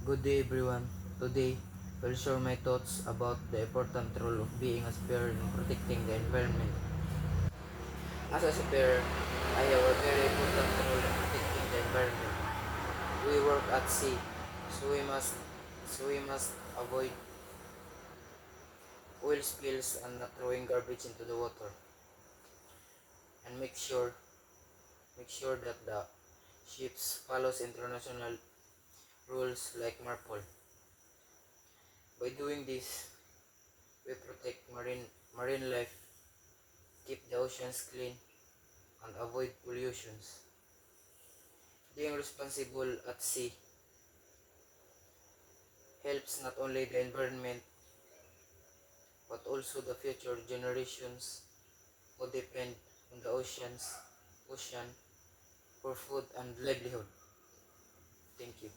Good day everyone. Today, I'll share my thoughts about the important role of being a seafarer in protecting the environment. As a seafarer, I have a very important role in protecting the environment. We work at sea, so we must avoid oil spills and not throwing garbage into the water, and make sure that the ships follows international rules like MARPOL. By doing this, we protect marine life, keep the oceans clean, and avoid pollutions. Being responsible at sea helps not only the environment but also the future generations who depend on the ocean for food and livelihood. Thank you.